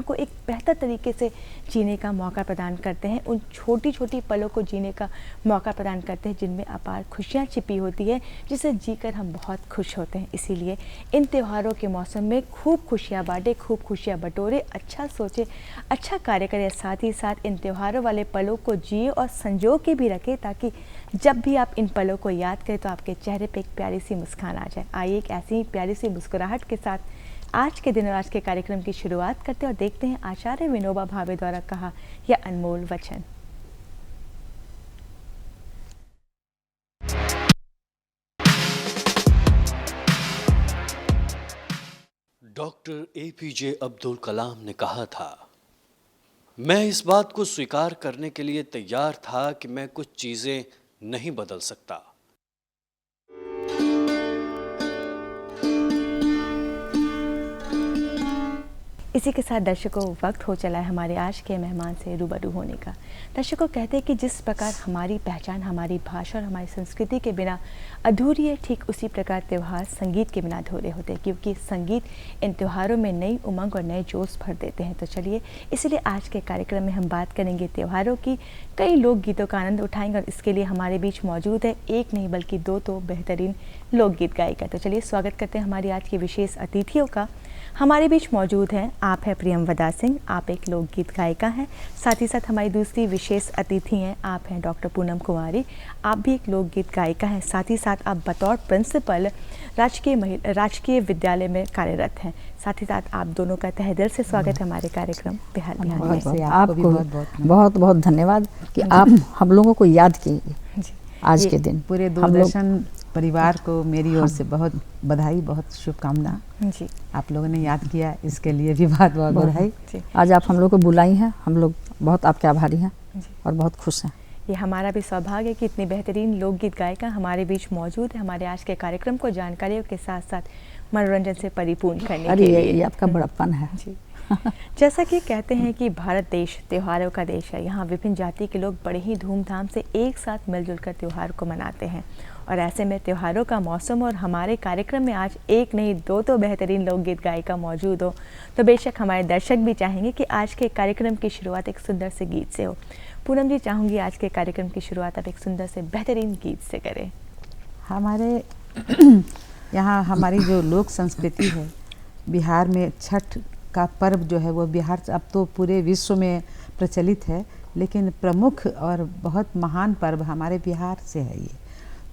को एक बेहतर तरीके से जीने का मौका प्रदान करते हैं, उन छोटी छोटी पलों को जीने का मौका प्रदान करते हैं जिनमें अपार खुशियाँ छिपी होती है, जिसे जीकर हम बहुत खुश होते हैं। इसीलिए इन त्योहारों के मौसम में खूब खुशियाँ बांटे, खूब खुशियाँ बटोरे, अच्छा सोचे, अच्छा कार्य करें, साथ ही साथ इन त्योहारों वाले पलों को जिए और संजो के भी रखें, ताकि जब भी आप इन पलों को याद करें तो आपके चेहरे पे एक प्यारी सी मुस्कान आ जाए। आइए एक ऐसी ही प्यारी सी मुस्कुराहट के साथ आज के दिन और आज के कार्यक्रम की शुरुआत करते हैं और देखते हैं आचार्य विनोबा भावे द्वारा कहा यह अनमोल वचन। डॉक्टर APJ अब्दुल कलाम ने कहा था, मैं इस बात को स्वीकार करने के लिए तैयार था कि मैं कुछ चीजें नहीं बदल सकता। इसी के साथ दर्शकों वक्त हो चला है हमारे आज के मेहमान से रूबरू होने का। दर्शकों कहते हैं कि जिस प्रकार हमारी पहचान हमारी भाषा और हमारी संस्कृति के बिना अधूरी है, ठीक उसी प्रकार त्यौहार संगीत के बिना अधूरे होते हैं, क्योंकि संगीत इन त्योहारों में नई उमंग और नए जोश भर देते हैं। तो चलिए इसलिए आज के कार्यक्रम में हम बात करेंगे त्योहारों की, कई लोकगीतों का आनंद उठाएंगे और इसके लिए हमारे बीच मौजूद है एक नहीं बल्कि दो तो बेहतरीन लोकगीत गायिका। तो चलिए स्वागत करते हैं हमारी आज की विशेष अतिथियों का। हमारे बीच मौजूद हैं, आप हैं प्रियमवदा सिंह, आप एक लोकगीत गायिका हैं। साथ ही साथ हमारी दूसरी विशेष अतिथि हैं, आप हैं डॉक्टर पूनम कुमारी, आप भी एक लोकगीत गायिका हैं। साथ ही साथ आप बतौर प्रिंसिपल राजकीय विद्यालय में कार्यरत हैं। साथ ही साथ आप दोनों का तहे दिल से स्वागत है हमारे कार्यक्रम बिहार बिहार में। आपको बहुत बहुत धन्यवाद कि आप हम लोगों को याद किए आज के दिन। पूरे दूरदर्शन परिवार को मेरी ओर से बहुत बधाई, बहुत शुभकामना जी। आप लोगों ने याद किया, इसके लिए भी बहुत बहुत बधाई। आज आप हम लोग को बुलाई हैं, हम लोग बहुत आपके आभारी हैं और बहुत खुश हैं। ये हमारा भी सौभाग्य है कि इतनी बेहतरीन लोकगीत गायिका हमारे बीच मौजूद है, हमारे आज के कार्यक्रम को जानकारियों के साथ साथ मनोरंजन से परिपूर्ण करने के लिए। ये आपका बड़प्पन है जी। जैसा कि कहते हैं कि भारत देश त्योहारों का देश है, यहाँ विभिन्न जाति के लोग बड़े ही धूमधाम से एक साथ मिलजुल कर त्यौहार को मनाते हैं। और ऐसे में त्योहारों का मौसम और हमारे कार्यक्रम में आज एक नहीं दो तो बेहतरीन लोकगीत गायिका मौजूद हो, तो बेशक हमारे दर्शक भी चाहेंगे कि आज के कार्यक्रम की शुरुआत एक सुंदर से गीत से हो। पूनम जी, चाहूँगी आज के कार्यक्रम की शुरुआत आप एक सुंदर से बेहतरीन गीत से करें। हमारे यहाँ हमारी जो लोक संस्कृति है, बिहार में छठ का पर्व जो है वो बिहार अब तो पूरे विश्व में प्रचलित है, लेकिन प्रमुख और बहुत महान पर्व हमारे बिहार से है। ये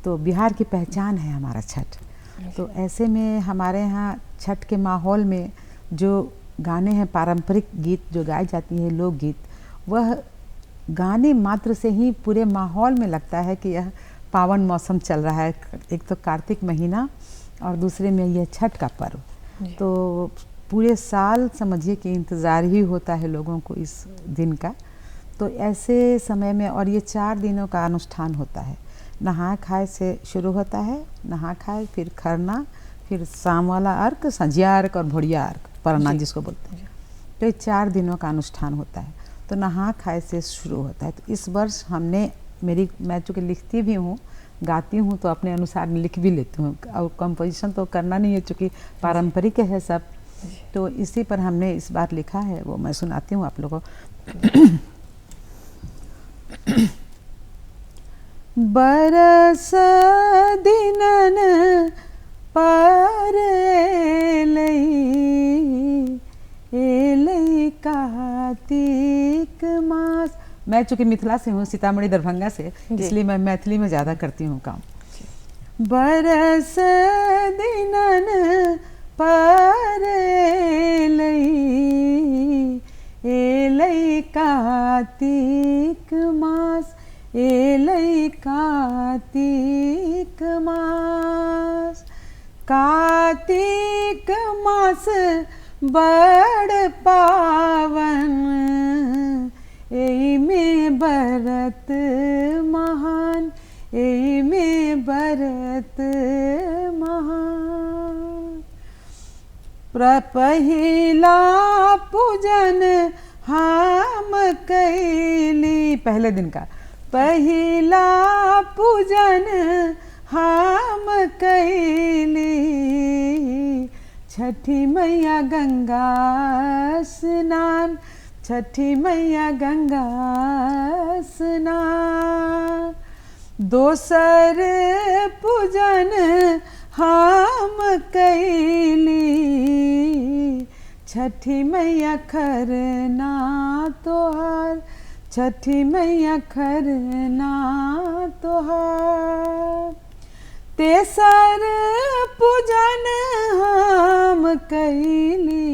तो बिहार की पहचान है हमारा छठ। तो ऐसे में हमारे यहाँ छठ के माहौल में जो गाने हैं, पारंपरिक गीत जो गाई जाती है, लोकगीत, वह गाने मात्र से ही पूरे माहौल में लगता है कि यह पावन मौसम चल रहा है। एक तो कार्तिक महीना और दूसरे में यह छठ का पर्व, तो पूरे साल समझिए कि इंतज़ार ही होता है लोगों को इस दिन का। तो ऐसे समय में, और ये 4 दिनों का अनुष्ठान होता है, नहा खाए से शुरू होता है, नहा खाए, फिर खरना, फिर शाम वाला अर्घ, संझिया अर्घ और भोरिया अर्घ, परना जिसको बोलते हैं। तो ये 4 दिनों का अनुष्ठान होता है, तो नहा खाए से शुरू होता है। तो इस वर्ष हमने मैं चूँकि लिखती भी हूँ, गाती हूँ, तो अपने अनुसार लिख भी लेती हूँ, और कंपोजिशन तो करना नहीं है चूँकि पारंपरिक है सब, तो इसी पर हमने इस बार लिखा है, वो मैं सुनाती हूँ आप लोगों को। बरस दिनन पर एलई कार्तिक मास। मैं चूँकि मिथिला से हूँ, सीतामढ़ी दरभंगा से, इसलिए मैं मैथिली में ज़्यादा करती हूँ काम। बरस दिनन पर एलई कार्तिक मास, एलई कार्तिक मास। कार्तिक मास बड़ पावन, एई में बरत महान, एई में बरत महान। पहिला पूजन हम कैली, पहले दिन का पहिला पूजन हम कैली, छठी मैया गंगा स्नान, छठी मैया गंगा स्नान। दोसर पूजन हम कैली, छठी मैया खरना तोहार, छठी मैया खरना तोहार। तेसर पूजन हम कैली,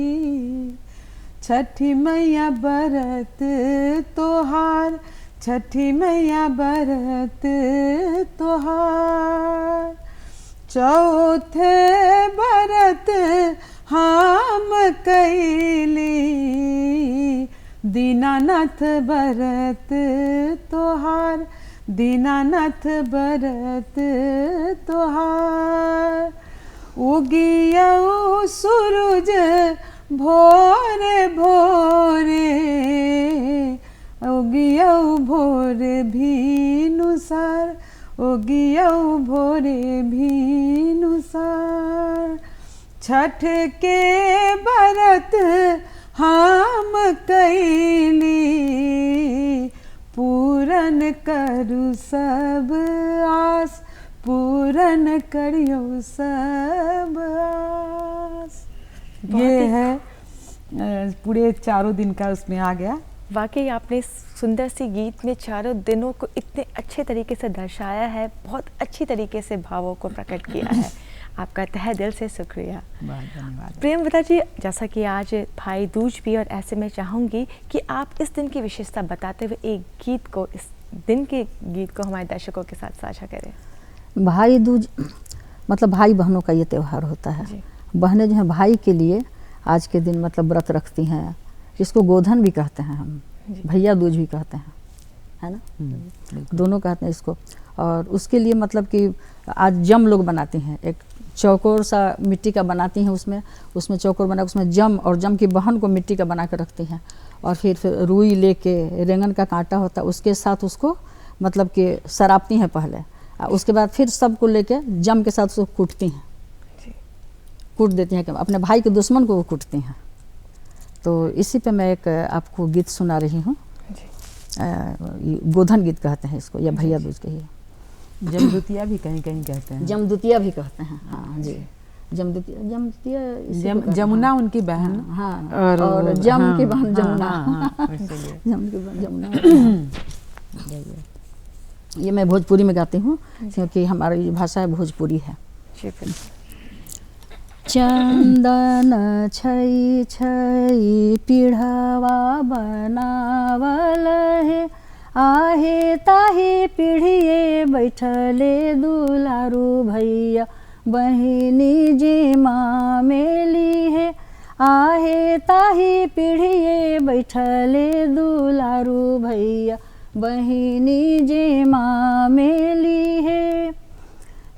छठी मैया बरत तोहार, छठी मैया बरत तोहार। चौथे बरत हम कैली, दीनानाथ बरत तोहार, दीनानाथ बरत तोहार। उगियौ सूरज भोरे भोरे, उगियौ भोरे भीनुसार, उगियौ भोरे भीनुसार। छठ के बरत हम कैली, पूरन करू सब आस, पूरन करियो सब आस। ये है पूरे चारों दिन का उसमें आ गया। वाकई आपने सुंदर सी गीत में चारों दिनों को इतने अच्छे तरीके से दर्शाया है, बहुत अच्छी तरीके से भावों को प्रकट किया है। आपका तहे दिल से शुक्रिया। धन्यवाद। प्रेमवता जी, जैसा कि आज भाई दूज भी, और ऐसे में चाहूँगी कि आप इस दिन की विशेषता बताते हुए एक गीत को, इस दिन के गीत को हमारे दर्शकों के साथ साझा करें। भाई दूज मतलब भाई बहनों का ये त्यौहार होता है। बहनें जो हैं भाई के लिए आज के दिन मतलब व्रत रखती हैं। इसको गोधन भी कहते हैं हम, भैया दूज भी कहते हैं, है ना, दोनों कहते हैं इसको। और उसके लिए मतलब कि आज जम लोग बनाती हैं, एक चौकोर सा मिट्टी का बनाती हैं, उसमें चौकोर बना, उसमें जम, और जम की बहन को मिट्टी का बना कर रखती हैं। और फिर रुई लेके, रेंगन का कांटा होता है, उसके साथ उसको मतलब कि सरापती हैं पहले, उसके बाद फिर सबको लेके जम के साथ उसको कूटती हैं, कूट देती हैं, अपने भाई के दुश्मन को वो कूटती हैं। तो इसी पे मैं एक आपको गीत सुना रही हूँ, गोधन गीत कहते हैं इसको, या भैया दूज कहिए। जमदूतिया भी कहीं कहीं कहते हैं, जमदूतिया भी कहते हैं। हाँ जी, जमदूतिया जमुना उनकी बहन। हाँ, और जम की बहन जमुना। जम की बहन जमुना। ये मैं भोजपुरी में गाती हूँ क्योंकि हमारी भाषा भोजपुरी है। चंदन छई छई पीढ़वा बनावल है, आहे ताही पीढ़िए बैठले दुलारू भैया बहिनी जी माँ मेली है, आहे ताही पीढ़िए बैठले दुलारू भैया बहिनी जी माँ मेली है।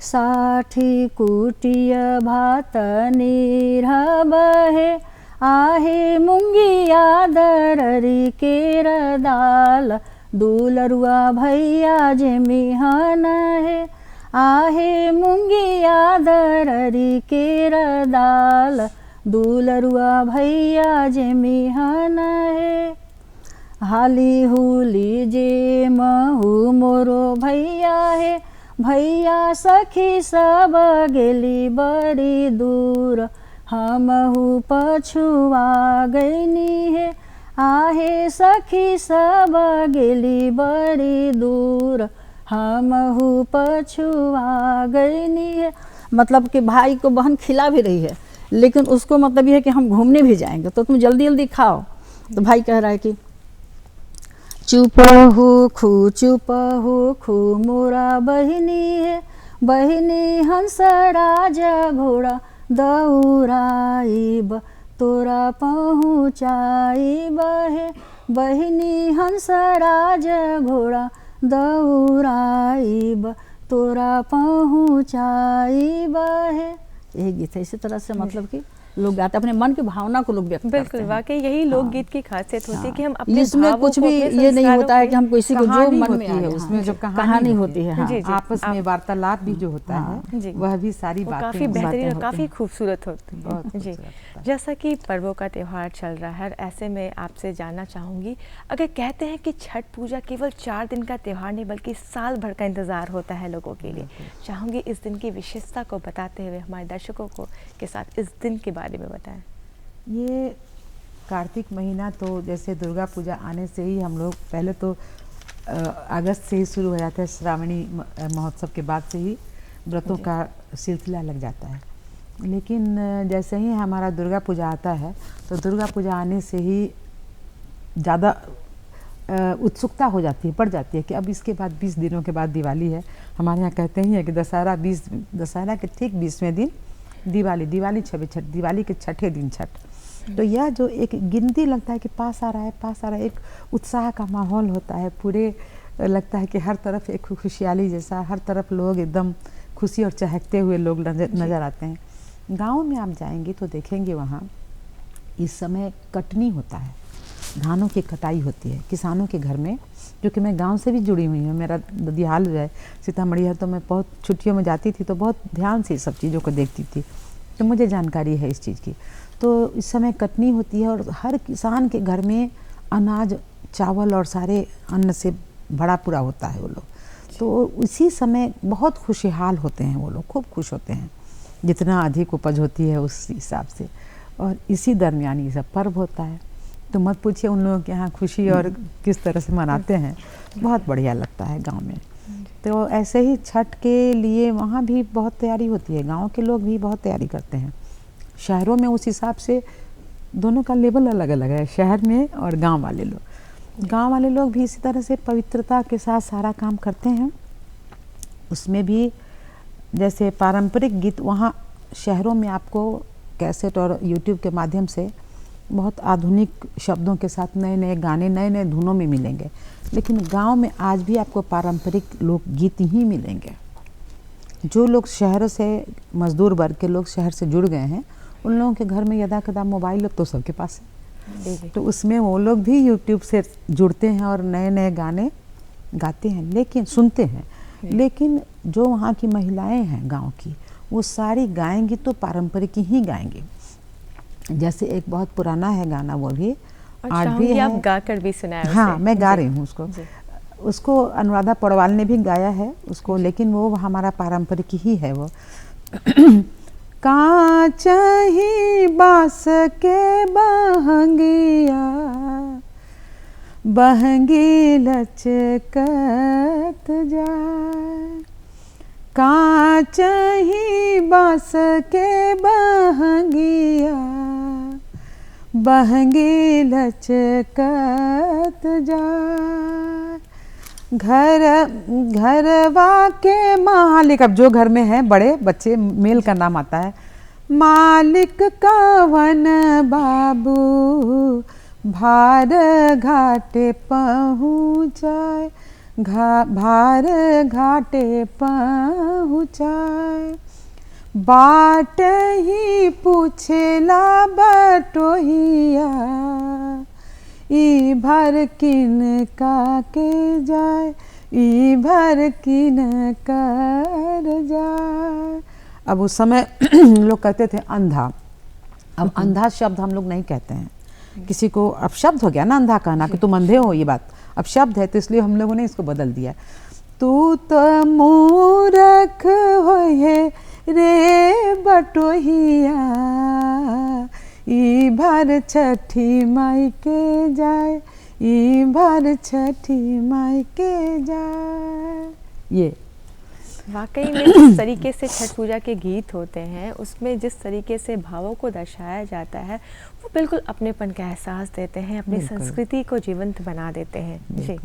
साठी कुटिय भात नीरब है, आहे मुंगिया दररी केर दाल दुलरुआ भैया जे मिहन है, आहे मुंगिया दररी केर दाल दुलरुआ भैया जे मिहन है। हाली हुली जे महू मोरो भैया है, भैया सखी सब गेली बड़ी दूर, हमहू पछुआ गईनी है, आहे सखी सब गेली बड़ी दूर, हमहू पछुआ गईनी है। मतलब कि भाई को बहन खिला भी रही है, लेकिन उसको मतलब ये है कि हम घूमने भी जाएंगे तो तुम जल्दी जल्दी खाओ। तो भाई कह रहा है कि चुप हो खू मोरा बहिनी है, बहिनी हंस राजा घोड़ा दौड़ाइब तोरा पहुँचाइब है, बहिनी हंस राजा घोड़ा दौड़ाइब तोरा पहुँचाइब है। यही गीत है। इसी तरह से मतलब कि लोग गाते हैं, अपने मन की भावना को लोग व्यक्त करते बिल्कुल, हैं। वाकई यही लोकगीत की खासियत होती है कि हम हाँ, अपने इसमें भावों कुछ को, भी अपने ये नहीं संस्कारों होता है के- कि हम किसी को जो कहानी मन में होती है आए, उसमें, हाँ, जो कहानी होती है, हाँ। जी, जी। आपस में आप- वार्तालाप भी जो होता जी। है वह भी सारी वो बातें काफ़ी उसमें बेहतरीन और होती काफ़ी हैं। खूबसूरत होती है। बहुत जी, खूबसूरत होता है। जैसा कि पर्वों का त्यौहार चल रहा है, ऐसे में आपसे जानना चाहूँगी, अगर कहते हैं कि छठ पूजा केवल 4 दिन का त्यौहार नहीं बल्कि साल भर का इंतज़ार होता है लोगों के लिए, चाहूँगी इस दिन की विशेषता को बताते हुए हमारे दर्शकों को के साथ इस दिन के बारे में बताएं। ये कार्तिक महीना तो जैसे दुर्गा पूजा आने से ही हम लोग पहले तो अगस्त से ही शुरू हो जाता है, श्रावणी महोत्सव के बाद से ही व्रतों का सिलसिला लग जाता है। लेकिन जैसे ही हमारा दुर्गा पूजा आता है तो दुर्गा पूजा आने से ही ज़्यादा उत्सुकता हो जाती है, बढ़ जाती है कि अब इसके बाद 20 दिनों के बाद दिवाली है। हमारे यहाँ कहते ही है कि दशहरा के ठीक 20वें दिन दिवाली छठ, दिवाली के छठे दिन छठ। तो यह जो एक गिनती लगता है कि पास आ रहा है, एक उत्साह का माहौल होता है, पूरे लगता है कि हर तरफ एक खुशहाली जैसा, हर तरफ लोग एकदम खुशी और चहकते हुए लोग नज़र आते हैं। गाँव में आप जाएंगे तो देखेंगे वहाँ इस समय कटनी होता है, धानों की कटाई होती है किसानों के घर में। क्योंकि मैं गांव से भी जुड़ी हुई हूँ, मेरा ददिहाल जो है सीतामढ़ी है, तो मैं बहुत छुट्टियों में जाती थी तो बहुत ध्यान से सब चीज़ों को देखती थी, तो मुझे जानकारी है इस चीज़ की। तो इस समय कटनी होती है और हर किसान के घर में अनाज, चावल और सारे अन्न से भरा पूरा होता है वो लोग। तो इसी समय बहुत खुशहाल होते हैं वो लोग, खूब खुश होते हैं, जितना अधिक उपज होती है उस हिसाब से। और इसी दरमियान ये सब पर्व होता है, तो मत पूछिए उन लोगों के यहाँ खुशी और किस तरह से मनाते हैं, बहुत बढ़िया लगता है गांव में। तो ऐसे ही छठ के लिए वहाँ भी बहुत तैयारी होती है, गांव के लोग भी बहुत तैयारी करते हैं। शहरों में उस हिसाब से दोनों का लेवल अलग अलग है, शहर में और गांव वाले लोग भी इसी तरह से पवित्रता के साथ सारा काम करते हैं। उसमें भी जैसे पारंपरिक गीत वहाँ शहरों में आपको कैसेट और यूट्यूब के माध्यम से बहुत आधुनिक शब्दों के साथ नए नए गाने, नए नए धुनों में मिलेंगे, लेकिन गांव में आज भी आपको पारंपरिक लोकगीत ही मिलेंगे। जो लोग शहर से, मजदूर वर्ग के लोग शहर से जुड़ गए हैं, उन लोगों के घर में यदा कदा मोबाइल अब तो सबके पास है, तो उसमें वो लोग भी यूट्यूब से जुड़ते हैं और नए नए गाने गाते हैं, लेकिन सुनते हैं। लेकिन जो वहाँ की महिलाएं हैं गांव की, वो सारी गाएंगी तो पारंपरिक ही गाएंगी। जैसे एक बहुत पुराना है गाना, वो भी आज भी है, आप गाकर भी सुनाए। हाँ, मैं गा रही हूँ उसको अनुराधा पौडवाल ने भी गाया है उसको, लेकिन वो हमारा पारंपरिक ही है वो। कांच ही बांस के बहंगिया, बहंगी लचकत जाए, कांच ही बांस के बहंगिया, बहंगी लचकत जाए। घरवा के मालिक, अब जो घर में है बड़े बच्चे, मेल का नाम आता है, मालिक कवन बाबू भार घाटे पहुँचाए, भार घाटे पहुँचाए, बाट ही पूछेला बटोहिया, ई भर किन का के जाए, ई भर किन कर जाए। अब उस समय लोग कहते थे अंधा, अब अंधा शब्द हम लोग नहीं कहते हैं किसी को, अब शब्द हो गया ना अंधा कहना कि तुम अंधे हो, ये बात अब शब्द है, तो इसलिए हम लोगों ने इसको बदल दिया। तू तो मूर्ख होए रे बटोहिया, ई भर छठी माई के जाए, ई भर छठी माई के जाए। ये वाकई में जिस तरीके से छठ पूजा के गीत होते हैं, उसमें जिस तरीके से भावों को दर्शाया जाता है, वो बिल्कुल अपनेपन का एहसास देते हैं, अपनी संस्कृति को जीवंत बना देते हैं। जी,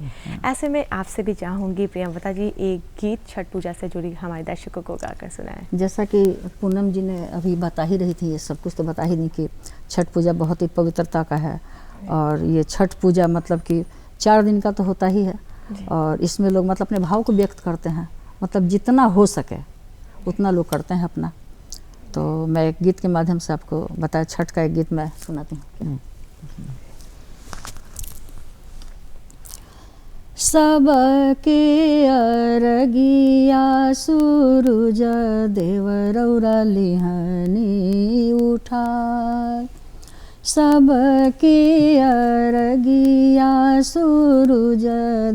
ऐसे में आपसे भी चाहूँगी प्रियंवदा जी, एक गीत छठ पूजा से जुड़ी हमारे दर्शकों को गाकर सुनाएं। जैसा कि पूनम जी ने अभी बता ही रही थी, ये सब कुछ तो बता ही नहीं कि छठ पूजा बहुत ही पवित्रता का है, और ये छठ पूजा मतलब कि 4 दिन का तो होता ही है, और इसमें लोग मतलब अपने भाव को व्यक्त करते हैं, मतलब जितना हो सके उतना लोग करते हैं अपना। तो मैं एक गीत के माध्यम से आपको बताया, छठ का एक गीत मैं सुनाती हूँ। सबके अरगिया सूरज देव रौरा लिहनी उठाय, सबके अरगिया सूरज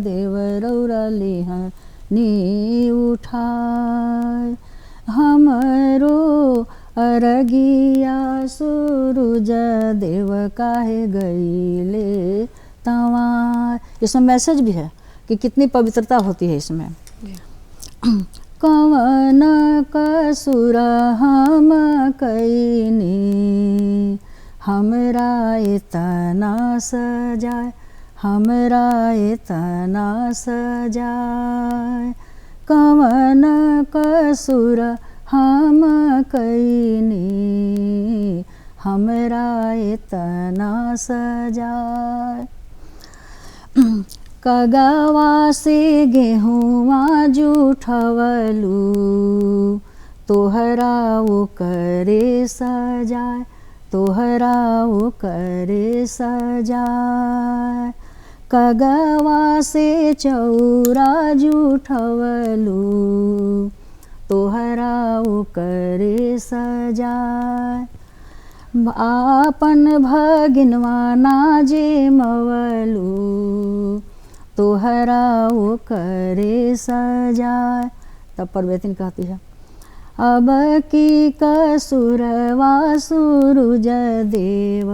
देव रौरा लिहनी उठाय, हमरो अरगिया सूरज देव काहे गईले तवार। इसमें मैसेज भी है कि कितनी पवित्रता होती है इसमें। कवन कसुर हम कईनी, हमरा इतना सजाए, हमरा इतना सजाए, कवन कसुर हम कईनी, हमरा इतना सजाए। कगवा से गेहुआ जूठवलू, तोहरा वो करे सजाए, तोहरा वो करे सजाए, कगवा से चौरा जूठवलू, तोहरा वो करे सजाए, आपन भगिनवा नाजे मवलू, तोहरा वो करे सजाए। तब परवेतिन कहती है, अब की कसुरवा सूरज देव,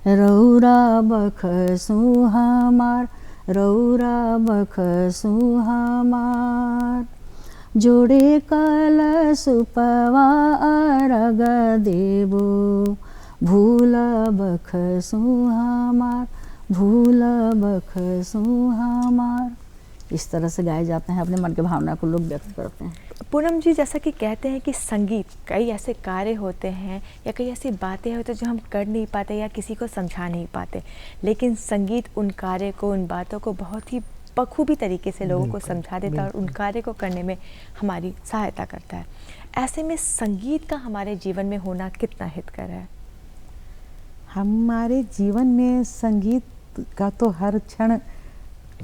रौरा बखसू हमार, रौरा बखसू हमार, जोड़े कलशुपवा अर्घ देबो, भूल बखसू हमार, भूल बखसू हमार। इस तरह से गाए जाते हैं, अपने मन की भावना को लोग व्यक्त करते हैं। पूनम जी, जैसा कि कहते हैं कि संगीत कई ऐसे कार्य होते हैं या कई ऐसी बातें होती हैं जो हम कर नहीं पाते या किसी को समझा नहीं पाते, लेकिन संगीत उन कार्य को, उन बातों को बहुत ही बखूबी तरीके से लोगों को समझा देता है और उन कार्य को करने में हमारी सहायता करता है। ऐसे में संगीत का हमारे जीवन में होना कितना हितकर है? हमारे जीवन में संगीत का तो हर क्षण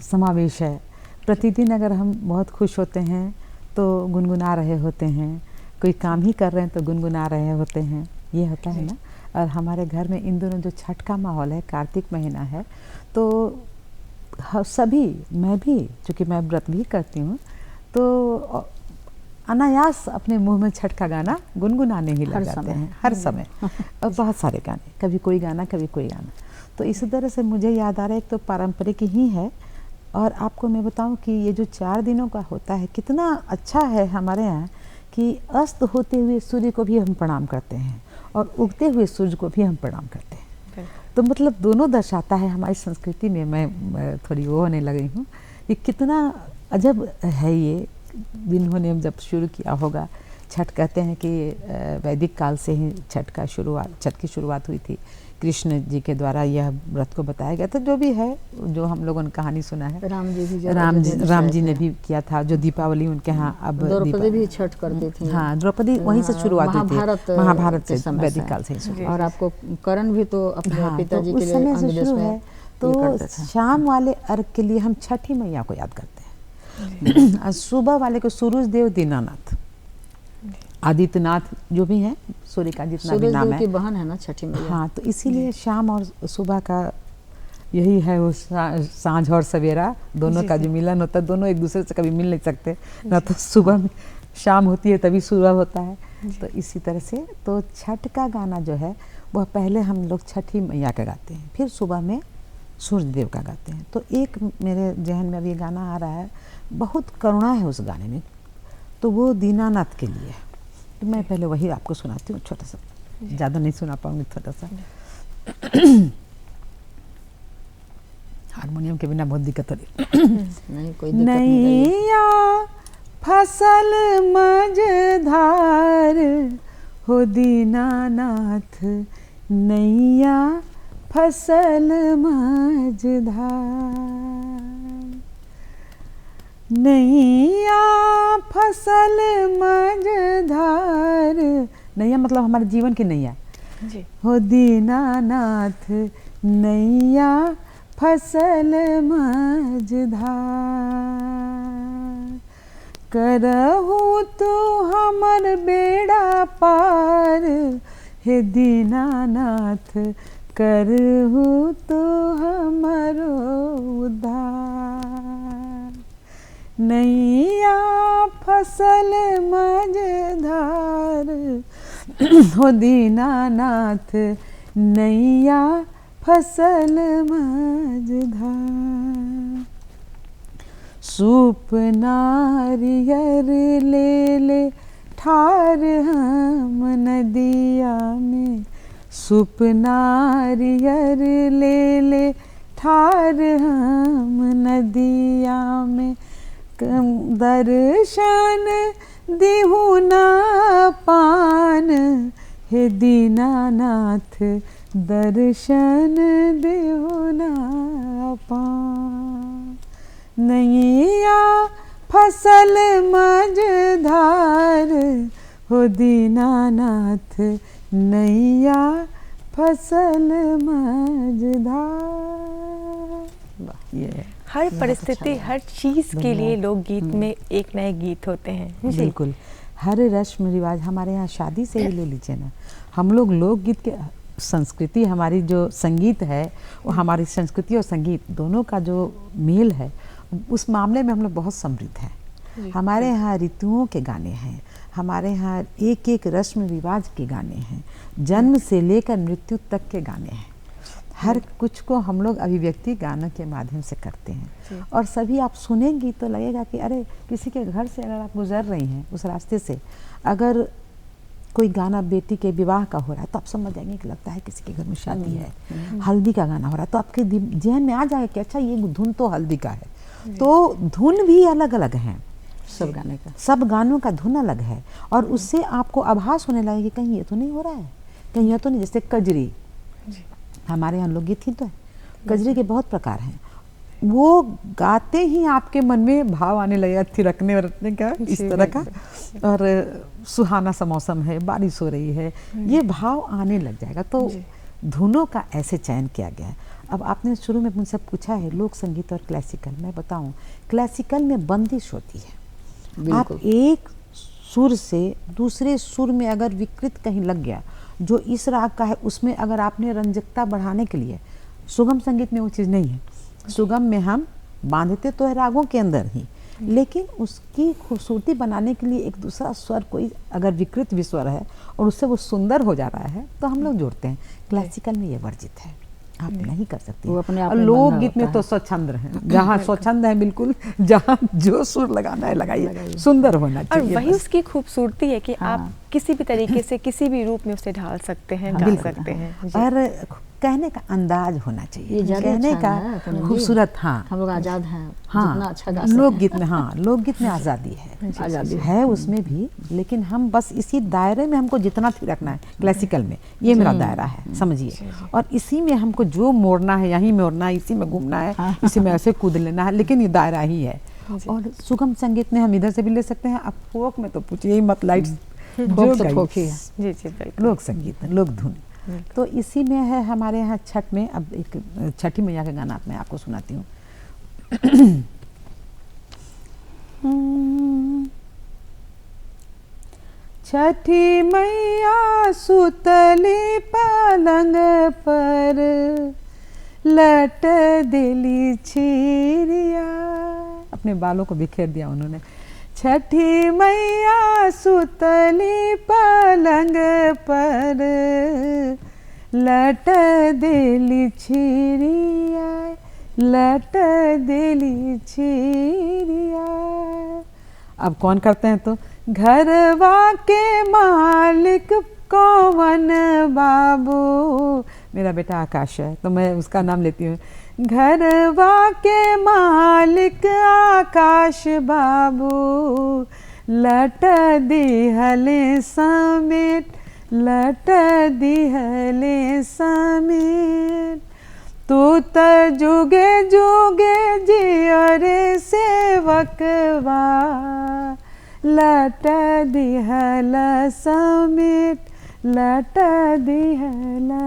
समावेश है। प्रतिदिन अगर हम बहुत खुश होते हैं तो गुनगुना रहे होते हैं, कोई काम ही कर रहे हैं तो गुनगुना रहे होते हैं, ये होता है ना। और हमारे घर में इन दोनों जो छठ का माहौल है, कार्तिक महीना है, तो सभी, मैं भी, चूँकि मैं व्रत भी करती हूँ, तो अनायास अपने मुंह में छठ का गाना गुनगुनाने ही लग जाते हैं हर समय। और बहुत सारे गाने, कभी कोई गाना कभी कोई गाना। तो इसी तरह से मुझे याद आ रहा है, एक तो पारंपरिक ही है, और आपको मैं बताऊं कि ये जो 4 दिनों का होता है कितना अच्छा है हमारे यहाँ, कि अस्त होते हुए सूर्य को भी हम प्रणाम करते हैं और उगते हुए सूर्य को भी हम प्रणाम करते हैं। तो मतलब दोनों दर्शाता है हमारी संस्कृति में। मैं थोड़ी वो होने लगी हूँ कि कितना अजब है ये। जिन्होंने जब शुरू किया होगा, छठ कहते हैं कि वैदिक काल से ही छठ की शुरुआत हुई थी। कृष्ण जी के द्वारा यह व्रत को बताया गया था। जो भी है, जो हम लोगों ने कहानी सुना है, राम जी ने भी किया था, जो दीपावली उनके यहाँ। अब द्रौपदी भी छठ करती थी। हाँ, द्रौपदी वहीं से शुरुआत हुई थी, महाभारत से, वैदिक काल से ही। और आपको करण भी तो अपने पिताजी के लिए समय से शुरू है। तो शाम वाले अर्घ के लिए हम छठी मैया को याद करते हैं, और सुबह वाले को सूरज देव, दीनानाथ, आदित्यनाथ, जो भी हैं, सूर्य का जितना भी नाम है, की बहन है ना छठी मैया। हाँ, तो इसीलिए शाम और सुबह का यही है, वो सांझ और सवेरा दोनों का जो मिलन होता है। दोनों एक दूसरे से कभी मिल नहीं सकते ना, तो सुबह में शाम होती है तभी सुबह होता है। तो इसी तरह से तो छठ का गाना जो है वह पहले हम लोग छठी मैया का गाते हैं, फिर सुबह में सूर्य देव का गाते हैं। तो एक मेरे जहन में अभी गाना आ रहा है, बहुत करुणा है उस गाने में, तो वो दीनानाथ के लिए है। तो मैं पहले वही आपको सुनाती हूँ, छोटा सा, ज़्यादा नहीं सुना पाऊंगी, थोड़ा सा। हारमोनियम के बिना बहुत दिक्कत हो रही। नहीं, कोई दिक्कत नहीं। नैया फसल मझधार हो दीनानाथ, नैया फसल मझधार, नैया फसल मझधार नैया मतलब हमारे जीवन की नैया। जी। हो दीनानाथ नैया फसल मझधार, करहु तो हमर बेड़ा पार, हे दीनानाथ करहु तो हमरो उद्धार। नैया फसल मझधार, हो दीनानाथ नैया फसल मझधार। सूप नारियर ले ले ठार हम नदिया में, सूप नारियर ले ले ठार हम नदिया में, दर्शन दिहु ना पान, हे दीनानाथ दर्शन दिहु ना पान। नैया फसल मझधार, हो दीनानाथ नैया फसल मझधार। ये हर परिस्थिति, हर चीज़ के लिए लोकगीत में एक नए गीत होते हैं। जी। बिल्कुल, हर रस्म रिवाज हमारे यहाँ शादी से ही ले लीजिए ना, हम लोग लोकगीत के संस्कृति, हमारी जो संगीत है वो हमारी संस्कृति और संगीत दोनों का जो मेल है उस मामले में हम लोग बहुत समृद्ध हैं। हमारे यहाँ ऋतुओं के गाने हैं, हमारे यहाँ एक एक रस्म रिवाज के गाने हैं, जन्म से लेकर मृत्यु तक के गाने हैं। हर कुछ को हम लोग अभिव्यक्ति गानों के माध्यम से करते हैं और सभी आप सुनेंगी तो लगेगा कि अरे किसी के घर से अगर आप गुजर रही हैं उस रास्ते से, अगर कोई गाना बेटी के विवाह का हो रहा है तो आप समझ जाएंगे कि लगता है किसी के घर में शादी है। हल्दी का गाना हो रहा है तो आपके जहन में आ जाएगा कि अच्छा ये धुन तो हल्दी का है। तो धुन भी अलग अलग हैं सब गाने का, सब गानों का धुन अलग है और उससे आपको आभास होने लगे कि कहीं ये तो नहीं हो रहा है, कहीं ये तो नहीं। जैसे कजरी, हमारे यहाँ लोकगीत ही तो है, कजरी के बहुत प्रकार हैं। वो गाते ही आपके मन में भाव आने लगेगा, थिरकने वरकने का, इस तरह का, और सुहाना सा मौसम है, बारिश हो रही है, ये भाव आने लग जाएगा। तो धुनों का ऐसे चयन किया गया है। अब आपने शुरू में मुझसे पूछा है लोक संगीत और क्लासिकल, मैं बताऊं क्लासिकल में बंदिश होती है। आप एक सुर से दूसरे सुर में अगर विकृत कहीं लग गया, जो इस राग का है उसमें अगर आपने रंजकता बढ़ाने के लिए, सुगम संगीत में वो चीज़ नहीं है। सुगम में हम बांधते तो है रागों के अंदर ही, लेकिन उसकी खूबसूरती बनाने के लिए एक दूसरा स्वर कोई अगर विकृत भी स्वर है और उससे वो सुंदर हो जा रहा है तो हम लोग जोड़ते हैं। क्लासिकल में ये वर्जित है, आप नहीं कर सकती। वो अपने आप और में लोकगीत बंधा में तो स्वच्छंद है, जहाँ स्वच्छंद है बिल्कुल, जहाँ जो सुर लगाना है लगाइए, सुंदर होना और चाहिए। वही बस। उसकी खूबसूरती है कि आप किसी भी तरीके से किसी भी रूप में उसे ढाल सकते हैं, गा सकते हैं। जी। और कहने का अंदाज होना चाहिए, ये ज़्यादा कहने अच्छा है का अपने खूबसूरत। हाँ, हम लोग आज़ाद हैं, हाँ, जितना अच्छा गा सकते लोकगीत में, हाँ लोकगीत में आज़ादी है, आज़ादी है उसमें भी, लेकिन हम बस इसी दायरे में हमको जितना रखना है। क्लासिकल में ये मेरा दायरा है, समझिए, और इसी में हमको जो मोड़ना है यहीं मोड़ना है, इसी में घूमना है, इसी में ऐसे कूद लेना है, लेकिन ये दायरा ही है। और सुगम संगीत में हम इधर से भी ले सकते हैं। अब फोक में तो पूछिए ही मत, लाइट्स फोक तो फोक ही है। जी जी बिल्कुल। लोक संगीत, लोक धुन। तो इसी में है हमारे यहाँ छठ में। अब एक छठी मैया का गाना मैं आपको सुनाती हूँ। छठी मैया सुतली पलंग पर, लट दिली छिरिया, अपने बालों को बिखेर दिया उन्होंने। छठी मैया सुतली पलंग पर, लट दिली छिरिया, लट दिली छिरिया। अब कौन करते हैं तो घरवा के मालिक कौन बाबू, मेरा बेटा आकाश है तो मैं उसका नाम लेती हूँ। घरवा के मालिक आकाश बाबू, लट दिहले समेत, लट दिहले समेत। तू त जुगे जुगे जियरे सेवकवा, लट दिहला समेट, लट दिहला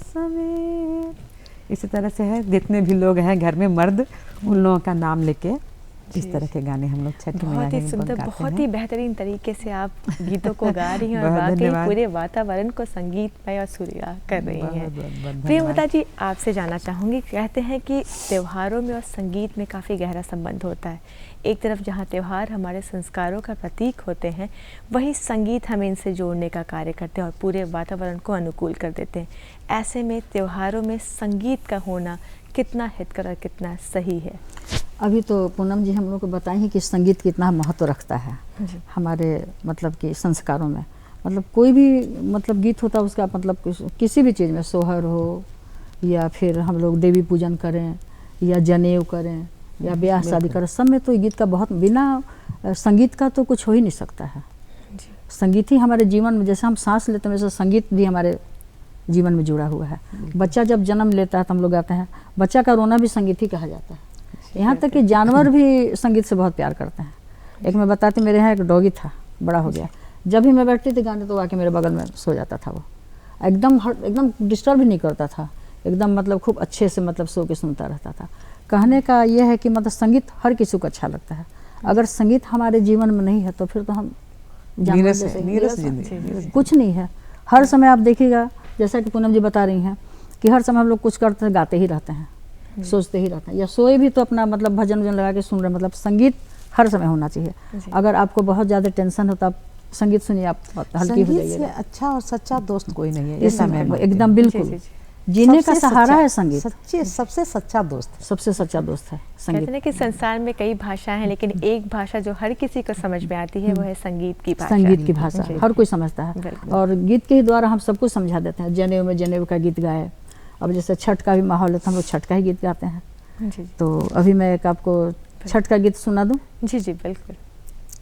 समेट। इसी तरह से है, जितने भी लोग हैं घर में मर्द, उन लोगों का नाम लेके इस तरह के गाने हम लोग छठ मैया बहुत ही के सुंदर, गाते बहुत ही हैं। बेहतरीन तरीके से आप गीतों को गा रही हैं और बहुत वाकई धन्यवाद। पूरे वातावरण को संगीतमय और सुरीला कर रही बहुत हैं। बहुत बहुत प्रियंवदा धन्यवाद। जी, आपसे जानना चाहूँगी, कहते हैं कि त्योहारों में और संगीत में काफ़ी गहरा संबंध होता है। एक तरफ जहाँ त्योहार हमारे संस्कारों का प्रतीक होते हैं, वहीं संगीत हमें इनसे जोड़ने का कार्य करते हैं और पूरे वातावरण को अनुकूल कर देते हैं। ऐसे में त्योहारों में संगीत का होना कितना हितकर और कितना सही है? अभी तो पूनम जी हम लोग को बताएं कि संगीत कितना महत्व रखता है जी। हमारे मतलब कि संस्कारों में। मतलब कोई भी मतलब गीत होता है उसका मतलब किसी भी चीज़ में, सोहर हो या फिर हम लोग देवी पूजन करें या जनेऊ करें या ब्याह शादी करें, सब में तो गीत का बहुत, बिना संगीत का तो कुछ हो ही नहीं सकता है। संगीत ही हमारे जीवन में, जैसे हम सांस लेते हैं वैसे संगीत भी हमारे जीवन में जुड़ा हुआ है। बच्चा जब जन्म लेता है तो हम लोग गाते हैं, बच्चा का रोना भी संगीत ही कहा जाता है। यहाँ तक कि जानवर भी संगीत से बहुत प्यार करते हैं। एक मैं बताती, मेरे यहाँ एक डॉगी था, बड़ा हो गया, जब भी मैं बैठती थी गाने तो आके मेरे बगल में सो जाता था। वो एकदम डिस्टर्ब भी नहीं करता था, एकदम मतलब खूब अच्छे से मतलब सो के सुनता रहता था। कहने का यह है कि मतलब संगीत हर किसी को अच्छा लगता है। अगर संगीत हमारे जीवन में नहीं है तो फिर तो हम जानवर नीरस जैसे है, ही, नीरस नीरस जिंदगी। कुछ नहीं है। हर समय आप देखिएगा, जैसा कि पूनम जी बता रही हैं कि हर समय हम लोग कुछ करते हैं, गाते ही रहते हैं, सोचते ही रहते हैं, या सोए भी तो अपना मतलब भजन वजन लगा के सुन रहे हैं। मतलब संगीत हर समय होना चाहिए। अगर आपको बहुत ज़्यादा टेंशन हो तो आप संगीत सुनिए, आप हल्की हो संगीत से जाइएगा। अच्छा और सच्चा दोस्त कोई नहीं है, इस ऐसा मैं समय मानती एकदम हूँ। बिल्कुल जीने का सहारा है संगीत, सच्चे सबसे सच्चा दोस्त। सबसे सच्चा दोस्त है कहते संगीत। हैं कि संसार में कई भाषाएं हैं, लेकिन एक भाषा जो हर किसी को समझ में आती है वो है संगीत की भाषा। संगीत की भाषा जी। हर कोई समझता है, बिल्कुल। और गीत के ही द्वारा हम सबको समझा देते हैं। जनेऊ में जनेऊ का गीत गाए, अब जैसे छठ का भी माहौल है तो हम लोग छठ का ही गीत गाते हैं। जी तो अभी मैं एक आपको छठ का गीत सुना दूं। जी जी बिल्कुल।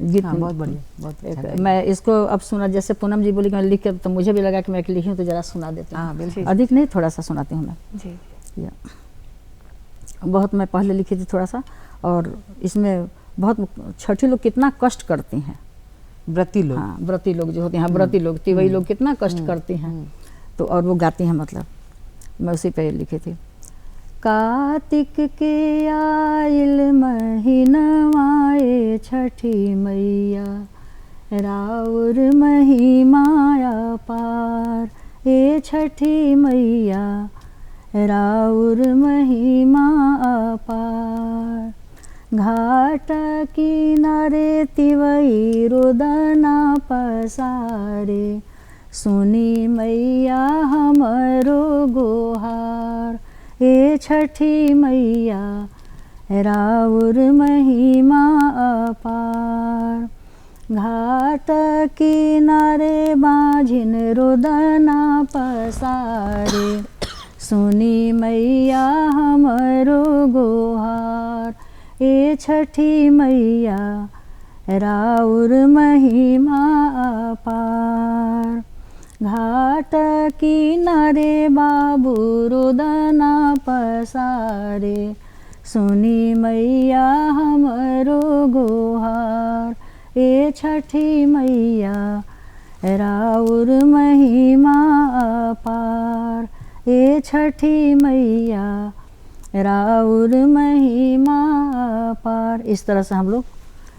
गीत हाँ, बहुत बढ़िया, बहुत अच्छा गाया। मैं इसको अब सुना, जैसे पूनम जी बोली कि मैं लिख के, तो मुझे भी लगा कि मैं लिखी हूँ तो जरा सुना देती हाँ, हूँ। बिल्कुल। अधिक नहीं, थोड़ा सा सुनाती हूँ मैं। जी या बहुत मैं पहले लिखी थी थोड़ा सा, और इसमें बहुत छठी लोग कितना कष्ट करती हैं। व्रती लोग। हाँ, व्रती लोग जो होते हैं, व्रती लोग, तिवई लोग कितना कष्ट करती हैं। तो और वो गाती हैं, मतलब मैं उसी पे लिखी थी। कार्तिक के आइल महीनवाए छठी मैया, राउर महिमाया पार ए छठी मैया, राउर महिमा अपार। घाट किनारे तिवई रोदना पसारे, सुनी मैया हमरो गोहार ए छठी मैया, राउर महिमा अपार। घाट किनारे बाझिन रोदना पसारे, सुनी मैया हमरो गोहार ए छठी मैया, राउर महिमा अपार। घाट किनारे बाबू रोदना पसारे, सुनी मैया हमरो गोहार ए छठी मैया, राउर महिमा अपार ए छठी मैया, राउर महिमा अपार। इस तरह से हम लोग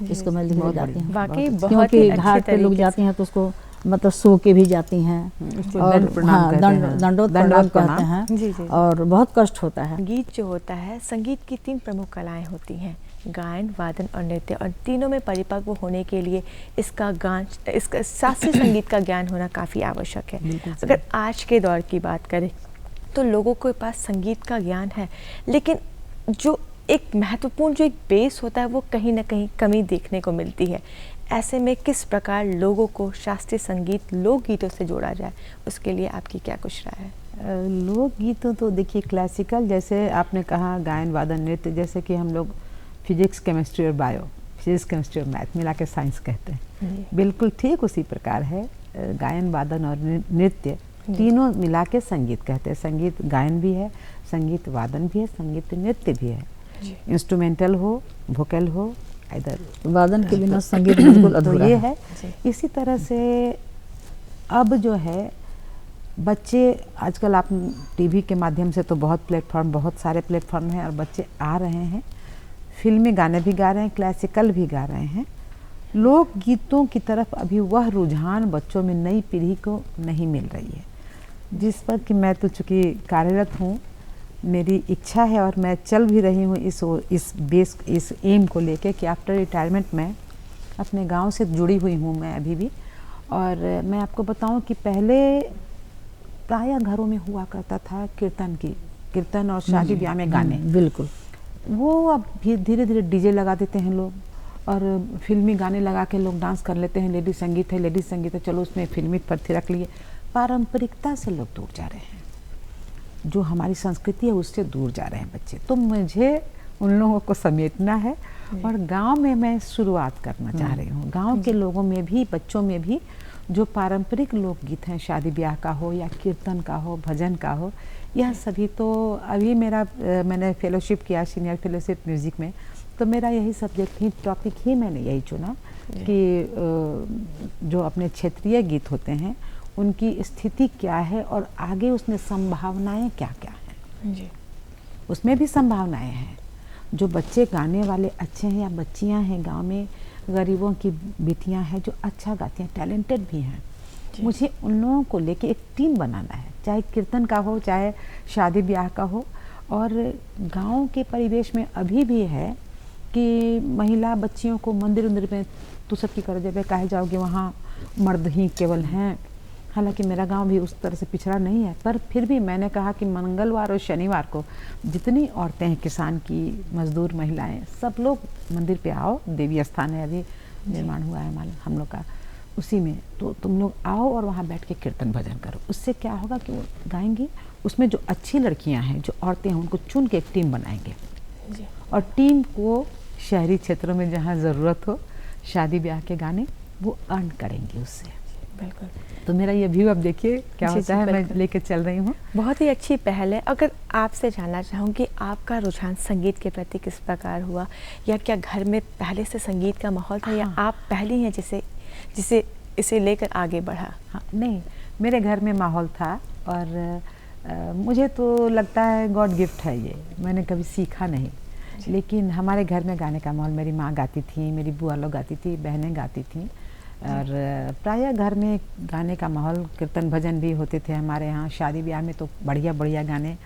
इसको मैं लिखने जाती हूँ। वाकई बहुत क्योंकि ही अच्छे घाट पे लोग तरीके जाती हैं तो उसको मतलब सो के भी जाती हैं, और दंड प्रणाम हाँ, कहते हैं। दंडोत दंडवत प्रणाम कहते हैं। जी, जी। और बहुत कष्ट होता है। गीत जो होता है, संगीत की 3 प्रमुख कलाएं होती हैं, गायन, वादन और नृत्य, और तीनों में परिपक्व होने के लिए इसका शास्त्रीय संगीत का ज्ञान होना काफ़ी आवश्यक है। अगर आज के दौर की बात करें तो लोगों के पास संगीत का ज्ञान है, लेकिन जो एक महत्वपूर्ण जो एक बेस होता है वो कहीं ना कहीं कमी देखने को मिलती है। ऐसे में किस प्रकार लोगों को शास्त्रीय संगीत लोकगीतों से जोड़ा जाए, उसके लिए आपकी क्या कुछ राय है? लोकगीतों तो देखिए क्लासिकल, जैसे आपने कहा गायन वादन नृत्य, जैसे कि हम लोग फिजिक्स केमिस्ट्री और बायो, फिजिक्स केमिस्ट्री और मैथ मिला के साइंस कहते हैं, बिल्कुल ठीक उसी प्रकार है। गायन वादन और नृत्य तीनों मिला के संगीत कहते हैं। संगीत गायन भी है, संगीत वादन भी है, संगीत नृत्य भी है। इंस्ट्रूमेंटल हो, वोकल हो इधर वादन के बिना संगीत बिल्कुल तो अधूरा ये है। है। इसी तरह से अब जो है बच्चे आजकल आप टीवी के माध्यम से तो बहुत सारे प्लेटफॉर्म हैं और बच्चे आ रहे हैं, फिल्मी गाने भी गा रहे हैं, क्लासिकल भी गा रहे हैं। लोक गीतों की तरफ अभी वह रुझान बच्चों में नई पीढ़ी को नहीं मिल रही है, जिस पर कि मैं तो चूँकि कार्यरत हूँ, मेरी इच्छा है और मैं चल भी रही हूँ इस एम को लेके कि आफ्टर रिटायरमेंट मैं अपने गांव से जुड़ी हुई हूँ मैं अभी भी। और मैं आपको बताऊँ कि पहले प्रायः घरों में हुआ करता था कीर्तन और शादी ब्याह में गाने, बिल्कुल। वो अब धीरे धीरे डीजे लगा देते हैं लोग और फिल्मी गाने लगा के लोग डांस कर लेते हैं। लेडीज संगीत है, चलो उसमें फिल्मी पत्थर रख लिए। पारंपरिकता से लोग दूर जा रहे हैं, जो हमारी संस्कृति है उससे दूर जा रहे हैं बच्चे। तो मुझे उन लोगों को समेटना है और गांव में मैं शुरुआत करना चाह रही हूँ। गांव के लोगों में भी, बच्चों में भी जो पारंपरिक लोकगीत हैं, शादी ब्याह का हो या कीर्तन का हो, भजन का हो, यह सभी तो अभी मैंने फेलोशिप किया, सीनियर फेलोशिप म्यूज़िक में, तो मेरा यही सब्जेक्ट ही, टॉपिक ही मैंने यही चुना कि जो अपने क्षेत्रीय गीत होते हैं उनकी स्थिति क्या है और आगे उसमें संभावनाएं क्या क्या हैं जी। उसमें भी संभावनाएं हैं। जो बच्चे गाने वाले अच्छे हैं या बच्चियां हैं, गांव में गरीबों की बेटियां हैं जो अच्छा गाती हैं, टैलेंटेड भी हैं, मुझे उन लोगों को लेके एक टीम बनाना है, चाहे कीर्तन का हो, चाहे शादी ब्याह का हो। और गांव के परिवेश में अभी भी है कि महिला बच्चियों को मंदिर में तू सबकी कर्जे पे काहे जाओगे, वहाँ मर्द ही केवल हैं। हालांकि मेरा गांव भी उस तरह से पिछड़ा नहीं है, पर फिर भी मैंने कहा कि मंगलवार और शनिवार को जितनी औरतें हैं, किसान की, मजदूर महिलाएं, सब लोग मंदिर पे आओ। देवी स्थान है, अभी निर्माण हुआ है हम लोग का, उसी में तो तुम लोग आओ और वहाँ बैठ के कीर्तन भजन करो। उससे क्या होगा कि वो गाएंगी, उसमें जो अच्छी लड़कियाँ हैं, जो औरतें हैं, उनको चुन के एक टीम बनाएंगे और टीम को शहरी क्षेत्रों में जहाँ ज़रूरत हो शादी ब्याह के गाने वो अर्न करेंगे उससे। बिल्कुल। तो मेरा ये व्यू अब देखिए क्या होता है, मैं लेके चल रही हूँ। बहुत ही अच्छी पहल है। अगर आपसे जानना चाहूँ कि आपका रुझान संगीत के प्रति किस प्रकार हुआ, या क्या घर में पहले से संगीत का माहौल था, या आप पहली हैं जिसे इसे लेकर आगे बढ़ा? हाँ, नहीं, मेरे घर में माहौल था और मुझे तो लगता है गॉड गिफ्ट है ये, मैंने कभी सीखा नहीं। लेकिन हमारे घर में गाने का माहौल, मेरी माँ गाती थी, मेरी बुआ लोग गाती थी, बहनें गाती थीं और प्रायः घर में गाने का माहौल, कीर्तन भजन भी होते थे हमारे यहाँ। शादी ब्याह में तो बढ़िया बढ़िया गाने,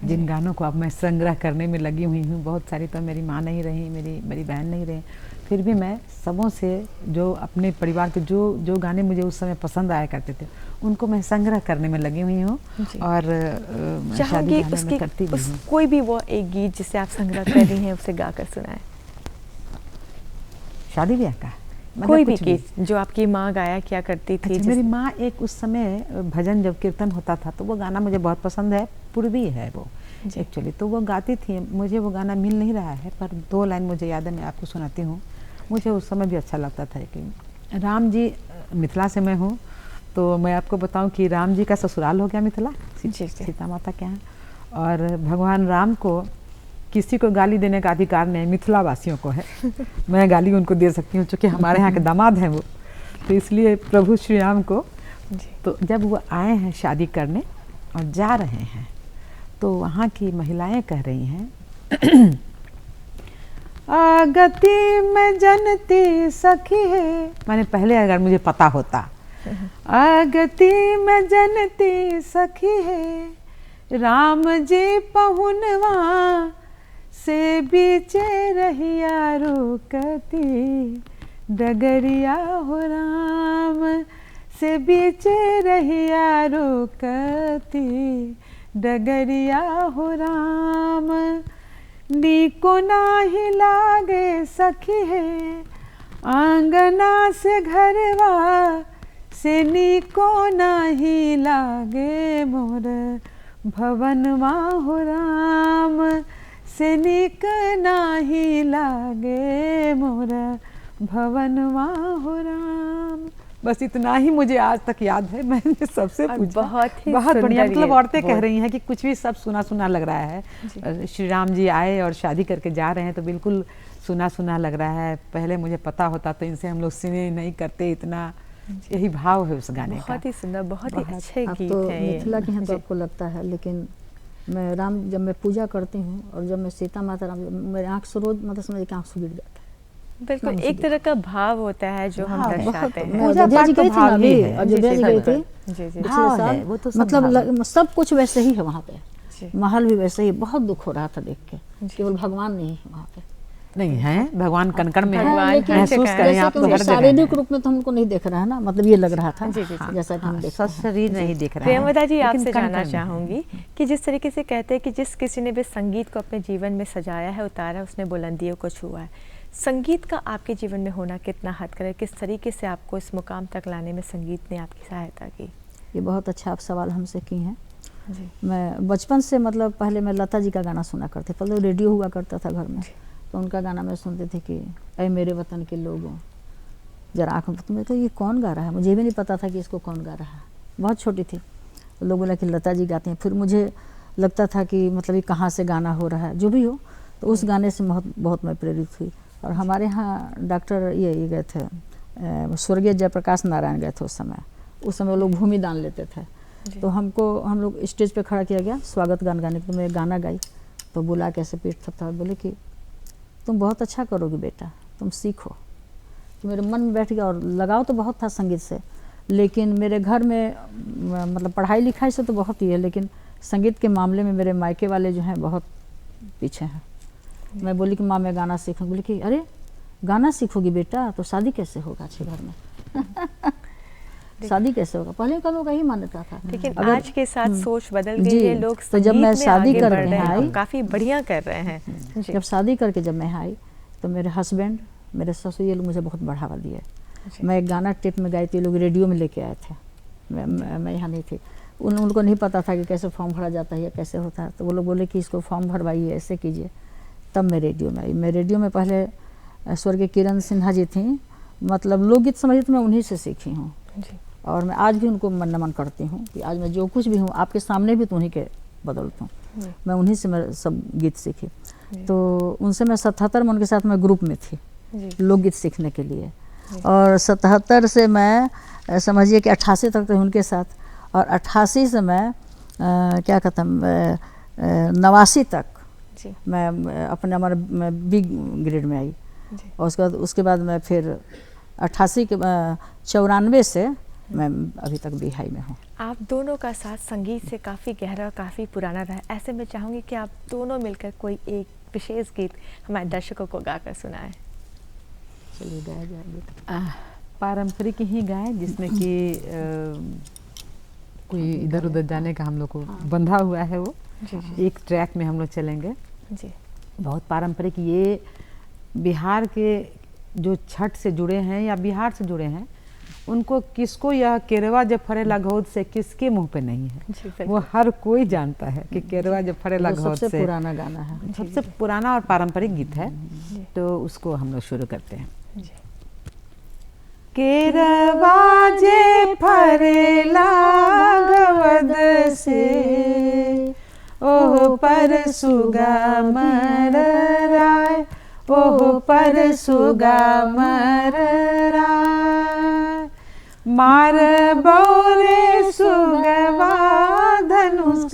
जिन गानों को अब मैं संग्रह करने में लगी हुई हूँ, बहुत सारी तो मेरी माँ नहीं रही, मेरी बहन नहीं रही, फिर भी मैं सबों से जो अपने परिवार के जो गाने मुझे उस समय पसंद आया करते थे उनको मैं संग्रह करने में लगी हुई हूँ और शादी ब्याह में करती भी हूँ। कोई भी वो एक गीत जिसे आप संग्रह कर रही हैं उसे गाकर सुनाएं। शादी ब्याह का कोई भी गीत जो आपकी माँ गाया क्या करती थी? अच्छा, मेरी माँ एक उस समय भजन जब कीर्तन होता था तो वो गाना मुझे बहुत पसंद है, पूर्वी है वो एक्चुअली, तो वो गाती थी। मुझे वो गाना मिल नहीं रहा है पर 2 लाइन मुझे याद है, मैं आपको सुनाती हूँ। मुझे उस समय भी अच्छा लगता था कि राम जी, मिथिला से मैं हूँ तो मैं आपको बताऊँ कि राम जी का ससुराल हो गया मिथिला, सीता माता के यहाँ, और भगवान राम को किसी को गाली देने का अधिकार नहीं, मिथिला वासियों को है। मैं गाली उनको दे सकती हूँ क्योंकि हमारे यहाँ के दामाद हैं वो, तो इसलिए प्रभु श्री राम को, तो जब वो आए हैं शादी करने और जा रहे हैं तो वहाँ की महिलाएं कह रही हैं आगति में जनती सखी है। मैंने पहले अगर मुझे पता होता, आगति में जनती सखी है, राम जी पहुनवा से बीचे रहिया रुकती, डगरिया हो राम से बीचे रहिया रुकती, डगरिया हो राम, नीको नाही लागे सखी है, आंगना से घरवा से नीको नाही लागे मोर, भवनवा हो राम से नीक नाही लागे मोर, भवनवा हो राम। बस इतना ही मुझे आज तक याद है। मैंने सबसे पूछा, बहुत बढ़िया, मतलब औरतें कह रही हैं कि कुछ भी सब सुना सुना लग रहा है। श्री राम जी आए और शादी करके जा रहे हैं तो बिल्कुल सुना सुना लग रहा है, पहले मुझे पता होता तो इनसे हम लोग सिने नहीं करते इतना, यही भाव है उस गाने का। बहुत ही सुंदर, बहुत ही अच्छे आप गीत तो हैं ये। मिथिला के हैं तो जी। आपको लगता है, लेकिन मैं राम जब मैं पूजा करती हूँ और जब मैं सीता माता राम, मेरे आँख से रोज मतलब समझ के आँख से गिर जाता है। बिल्कुल नाम से एक तरह का भाव होता है जो हम हाँ, दर्शाते हैं। मैं पूजा अयोध्या पाठ जी तो गई थी भाव ना ही अभी, है। अयोध्या जी गई थी जी जी भाव पिछले है, साल, वो तो सब मतलब भाव है। सब कुछ वैसे ही है वहाँ पे, जी। महल भी वैसे ही। बहुत दुख हो रहा था देख के, जी। केवल भगवान नहीं है वहाँ पे। नहीं है, भगवान कण-कण में भगवान हाँ, हर लेकिन जगह महसूस है। करें जैसे आप कि तो उनको हर जगह शारीरिक है। रूप में तो हमको नहीं देख रहा है ना, मतलब ये लग रहा था जी, जी, जी। जैसा कि हम देखते हैं। शरीर नहीं दिख रहा है। प्रियंवदा जी, लेकिन आपसे कण-कण जानना में है। चाहूंगी कि जिस तरीके से कहते हैं कि जिस किसी ने भी संगीत को अपने जीवन में सजाया है, उतारा है, उसने बुलंदियों को छुआ है। संगीत का आपके जीवन में होना कितना हद करे, किस तरीके से आपको इस मुकाम तक लाने में संगीत ने आपकी सहायता की? ये बहुत अच्छा आप सवाल हमसे की हैं। जी मैं बचपन से मतलब पहले मैं लता जी का गाना सुना करती, पहले रेडियो हुआ करता था घर में, तो उनका गाना मैं सुनती थी कि ऐ मेरे वतन के लोगों जरा आँख में, तो मैं कहा ये कौन गा रहा है, मुझे भी नहीं पता था कि इसको कौन गा रहा है, बहुत छोटी थी। तो लोग बोला कि लता जी गाती हैं। फिर मुझे लगता था कि मतलब ये कहाँ से गाना हो रहा है, जो भी हो, तो उस गाने से बहुत मैं प्रेरित हुई। और हमारे यहाँ डॉक्टर ये गए थे, स्वर्गीय जयप्रकाश नारायण गए थे उस समय लोग भूमि दान लेते थे, तो हम लोग स्टेज पे खड़ा किया गया स्वागत गान गाने के, तो मैं गाना गाई, तो बुला कैसे पीठ थपथपा, बोले कि तुम बहुत अच्छा करोगे बेटा, तुम सीखो। तो मेरे मन में बैठ गया, और लगाव तो बहुत था संगीत से, लेकिन मेरे घर में मतलब पढ़ाई लिखाई से तो बहुत ही है, लेकिन संगीत के मामले में मेरे मायके वाले जो हैं बहुत पीछे हैं। मैं बोली कि माँ मैं गाना सीखूँ, बोली कि अरे गाना सीखोगी बेटा तो शादी कैसे होगा अच्छे घर में शादी कैसे होगा, पहले का लोग यही मान्यता था। लेकिन अगर- आज के साथ सोच बदल गई जी, है, लोग तो जब संगीत मैं में शादी आगे करके बढ़ रहे हैं आई- और काफी बढ़िया कर रहे हैं। जी जब शादी करके जब मैं आई, तो मेरे हस्बैंड, मेरे ससुर, ये लोग मुझे बहुत बढ़ावा दिए। मैं एक गाना टेप में गाई थी, लोग रेडियो में लेके आए थे, मैं यहाँ नहीं थी। उनको नहीं पता था कि कैसे फॉर्म भरा जाता है या कैसे होता है, तो वो लोग बोले कि इसको फॉर्म भरवाइए, ऐसे कीजिए। तब मैं रेडियो में आई। मैं रेडियो में पहले स्वर्गीय किरण सिन्हा जी थी, मतलब लोकगीत संगीत मैं उन्हीं से सीखी हूँ, जी और मैं आज भी उनको नमन करती हूँ कि आज मैं जो कुछ भी हूँ आपके सामने भी तो उन्हीं के बदौलत हूँ। जी। मैं उन्हीं से मैं सब गीत सीखी। तो उनसे मैं 77 में उनके साथ मैं ग्रुप में थी जी लोकगीत सीखने के लिए, और 77 से मैं समझिए कि 88 तक तो उनके साथ, और 88 से मैं क्या कहता 89 तक जी मैं अपने हमारे बिग ग्रेड में आई। जी। और उसके बाद मैं फिर 88 के 94 से मैं अभी तक बिहाई में हूँ। आप दोनों का साथ संगीत से काफ़ी गहरा, काफ़ी पुराना रहा है। ऐसे में चाहूँगी कि आप दोनों मिलकर कोई एक विशेष गीत हमारे दर्शकों को गाकर सुनाएं। चलिए गाया जाएगी। पारंपरिक ही गाएं जिसमें कि कोई इधर उधर जाने का हम लोग को बंधा हुआ है, वो जी एक ट्रैक में हम लोग चलेंगे। जी बहुत पारंपरिक, ये बिहार के जो छठ से जुड़े हैं या बिहार से जुड़े हैं, उनको किसको यह केरवा जब फरेला घोद से किसके मुंह पे नहीं है, जी, बिल्कुल। वो हर कोई जानता है कि केरवा जब फरेला वो घोद सबसे से पुराना गाना है। सबसे पुराना और पारंपरिक गीत है। तो उसको हम लोग शुरू करते हैं। जी केरवा जे फरेला घोद से ओह पर सुगा मर राय, ओह पर सुगा मर राय, मार बौरे सुगवा धनुष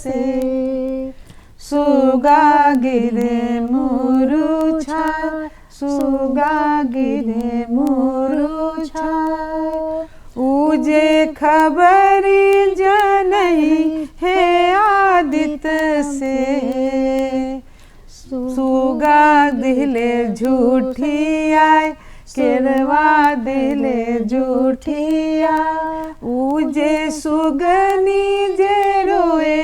से, सुगा गिरे मुरुछा, सुगा गिरे मुरुछा, उजे खबरी जनई है आदित्य से, सुगा दिले झूठी आय, केरवा दिले झूठी आय, उजे सुगनी जे रोए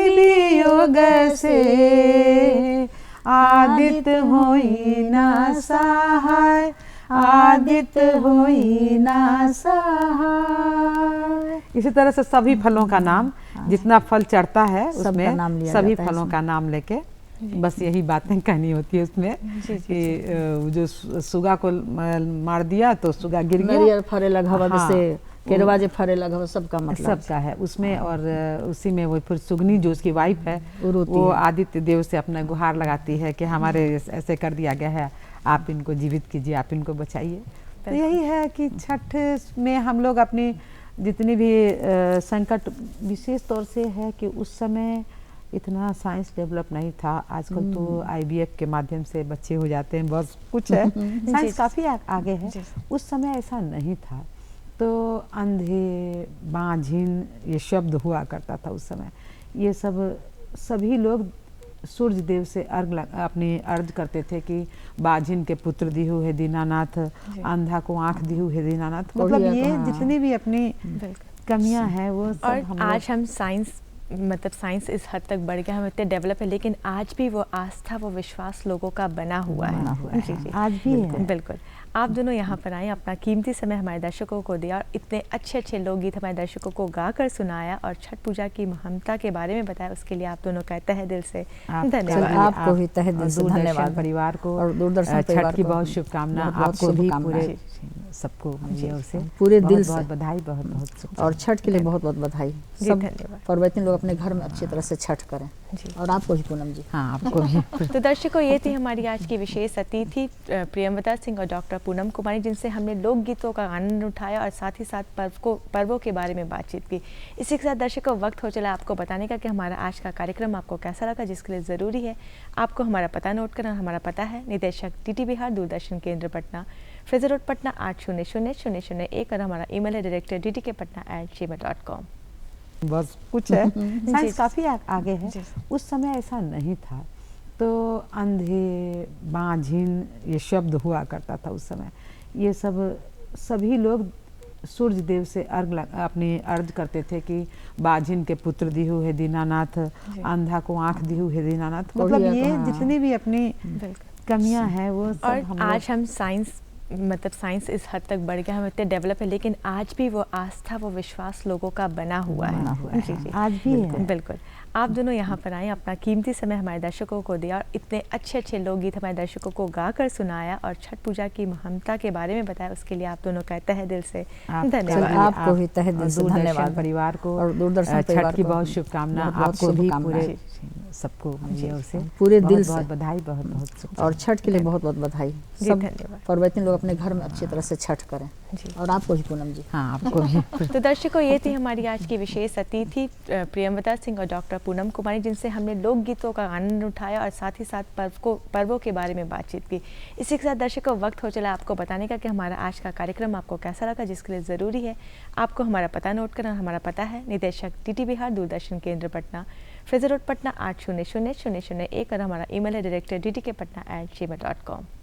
वियोग से, आदित्य होई ना सहाय, आदित्य होई ना सहाय। इसी तरह से सभी फलों का नाम, जितना फल चढ़ता है उसमें नाम लिया सभी जाता है फलों इसमें। का नाम लेके बस यही बातें कहनी होती है उसमें कि जो सुगा को मार दिया तो सुगा गिर गया। नरियर फरेला घवद हाँ। से केरवा जे फरे लगा सबका मतलब सबका है उसमें। और उसी में वो फिर सुगनी जो उसकी वाइफ है वो रोती वो है। आदित्य देव से अपना गुहार लगाती है कि हमारे ऐसे कर दिया गया है, आप इनको जीवित कीजिए, आप इनको बचाइए। तो यही है कि छठ में हम लोग अपनी जितनी भी संकट, विशेष तौर से है कि उस समय इतना साइंस डेवलप नहीं था। आजकल तो आईवीएफ के माध्यम से बच्चे हो जाते हैं, बस कुछ है, साइंस काफ़ी आगे है। उस समय ऐसा नहीं था। तो अंधे, बांझिन ये शब्द हुआ करता था उस समय। ये सब सभी लोग सूर्य देव से अपनी अर्ज करते थे कि बाझिन के पुत्र दिहु है दीनानाथ, अंधा को आंख दिहु है दीनानाथ। मतलब ये जितनी भी अपनी कमियां हैं वो सब और हम आज हम साइंस मतलब साइंस इस हद तक बढ़ गया, हम इतने डेवलप है, लेकिन आज भी वो आस्था, वो विश्वास लोगों का बना हुआ है। जी जी, आज भी है। बिल्कुल। आप दोनों यहाँ पर आए, अपना कीमती समय हमारे दर्शकों को दिया और इतने अच्छे अच्छे लोकगीत हमारे दर्शकों को गा कर सुनाया और छठ पूजा की महानता के बारे में बताया। उसके लिए आप दोनों का तहे दिल से धन्यवाद। आपको भी तहे दिल से दूरदर्शन धन्यवाद परिवार को और दूरदर्शन छठ परिवार की को बहुत शुभकामना। बहुत आपको भी शुभकामनाएं। सबको मेरी ओर से पूरे दिल बहुत से बधाई, बहुत बहुत शुभकामनाएं। और छठ के लिए बहुत बहुत बधाई। जी, सब धन्यवाद। पर्वतीन लोग अपने घर में अच्छी तरह से छठ करें। जी। और आपको भी पूनम जी। हाँ, आपको भी। तो दर्शकों, ये थी हमारी आज की विशेष अतिथि प्रियंवदा सिंह और डॉक्टर पूनम कुमारी, जिनसे हमने लोकगीतों का आनंद उठाया और साथ ही साथ पर्वों के बारे में बातचीत की। इसी के साथ दर्शकों, वक्त हो चला आपको बताने का कि हमारा आज का कार्यक्रम आपको कैसा लगा, जिसके लिए ज़रूरी है आपको हमारा पता नोट करना। हमारा पता है निदेशक DT बिहार, दूरदर्शन केंद्र पटना, फ्रेजर रोड पटना 800001 और हमारा ईमेल है director.dtk.patna@gmail.com। बस कुछ है, साइंस काफ़ी आगे है। उस समय ऐसा नहीं था। तो अंधे, बांझिन ये शब्द हुआ करता था उस समय। ये सब सभी लोग सूर्य देव से अपनी अर्ज करते थे कि बाझिन के पुत्र दिहु है दीनानाथ, अंधा को आंख दिहु है दीनानाथ। मतलब ये जितनी भी अपनी कमियां हैं वो सब और हम आज हम साइंस मतलब साइंस इस हद तक बढ़ गया, हम इतने डेवलप है, लेकिन आज भी वो आस्था, वो विश्वास लोगों का बना हुआ है। जी जी, आज भी है। बिल्कुल। आप दोनों यहाँ पर आए, अपना कीमती समय हमारे दर्शकों को दिया और इतने अच्छे अच्छे लोकगीत हमारे दर्शकों को गा कर सुनाया और छठ पूजा की महानता के बारे में बताया। उसके लिए आप दोनों का तहे दिल से धन्यवाद। आपको भी तहे दिल से दूरदर्शन धन्यवाद परिवार को और दूरदर्शन छठ परिवार की को बहुत शुभकामना। बहुत आपको भी शुभकामनाएं। सबको मेरी ओर से पूरे दिल बहुत से बधाई, बहुत बहुत शुभकामनाएं। और छठ के लिए बहुत बहुत बधाई। जी, सब धन्यवाद। पर्वतीन लोग अपने घर में अच्छी तरह से छठ करें। जी। और आपको भी पूनम जी। हाँ, आपको भी। तो दर्शकों, ये थी हमारी आज की विशेष अतिथि प्रियंवदा सिंह और डॉक्टर पूनम कुमारी, जिनसे हमने लोकगीतों का आनंद उठाया और साथ ही साथ पर्वों के बारे में बातचीत की। इसी के साथ दर्शकों, वक्त हो चला आपको बताने का कि हमारा आज का कार्यक्रम आपको कैसा लगा, जिसके लिए ज़रूरी है आपको हमारा पता नोट करना। हमारा पता है निदेशक DT बिहार, दूरदर्शन केंद्र पटना, फ्रेजर रोड पटना 800001 और हमारा ईमेल है director.dtk.patna@gmail.com।